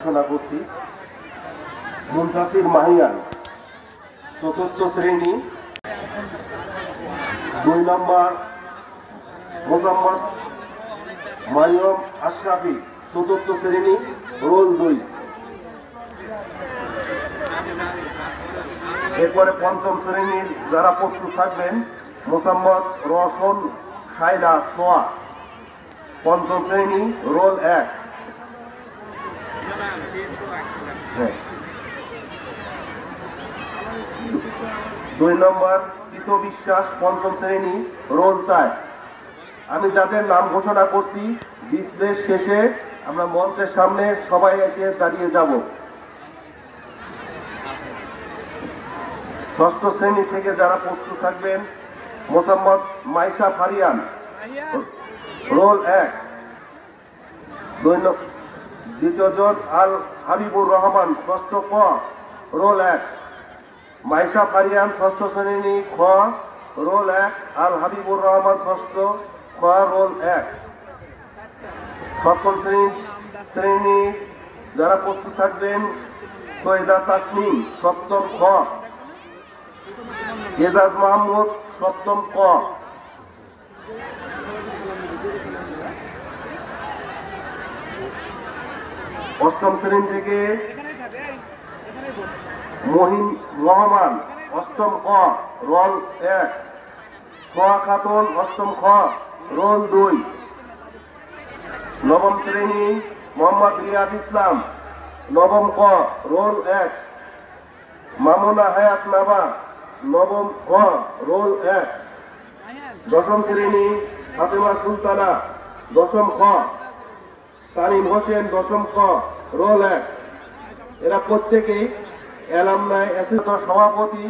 ঘোষণা করছি মুনতাসির মাহিয়ান চতুর্থ শ্রেণী, 2 নম্বর মোহাম্মদ মারিয়ম আশরাফি চতুর্থ শ্রেণী, রোল 2। এরপরে পঞ্চম শ্রেণীর যারা প্রস্তুত থাকবেন মোহাম্মদ রওশন সাইলা সোয়া, পঞ্চম শ্রেণী, রোল 1। 2 নম্বর কৃত বিশ্বাস পঞ্চম শ্রেণী, রোল 4। আমি যাদের নাম ঘোষণা করছি ডিসপ্লে শেষে আমরা মঞ্চের সামনে সবাই এসে দাঁড়িয়ে যাব। ষষ্ঠ শ্রেণী থেকে যারা প্রস্তুত থাকবেন মোহাম্মদ মাইশা ফারিয়ান, রোল 1। দ্বিতীয় জন আল হাবিবুর রহমান, ষষ্ঠ ক, রোল 1। মাইশা ফারিয়ান ষষ্ঠ শ্রেণী খ, রোল 1। আল হাবিবুর রহমান ষষ্ঠ খ, রোল 1। সপ্তম শ্রেণী যারা প্রস্তুত থাকবেন সৈয়দা তাসনিম, সপ্তম খ। এজাজ মাহমুদ, সপ্তম ক। অষ্টম শ্রেণী থেকে মহিন রহমান, অষ্টম ক, রোল 1। সোয়া খাতুন, অষ্টম খ, রোল 2। নবম শ্রেণী মোহাম্মদ রিয়াদ ইসলাম, নবম ক, রোল 1। মামুনা হায়াত নাবা, নবম ক, রোল 1। দশম শ্রেণী ফাতেমা সুলতানা, দশম খ। তানিম হোসেন, দশম ক, রোল 1। এরা প্রত্যেকেই অ্যালামনাই অ্যাসোসিয়েশনের সভাপতি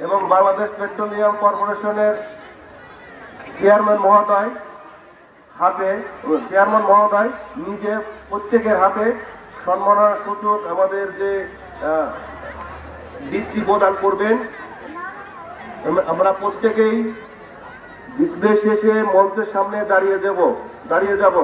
এবং বাংলাদেশ পেট্রোলিয়াম কর্পোরেশনের চেয়ারম্যান মহোদয় নিজে প্রত্যেকের হাতে সম্মাননা সূচক আমাদের যে বৃত্তি প্রদান করবেন। আমরা প্রত্যেকেই ডিসপ্লে শেষে মঞ্চের সামনে দাঁড়িয়ে যাব।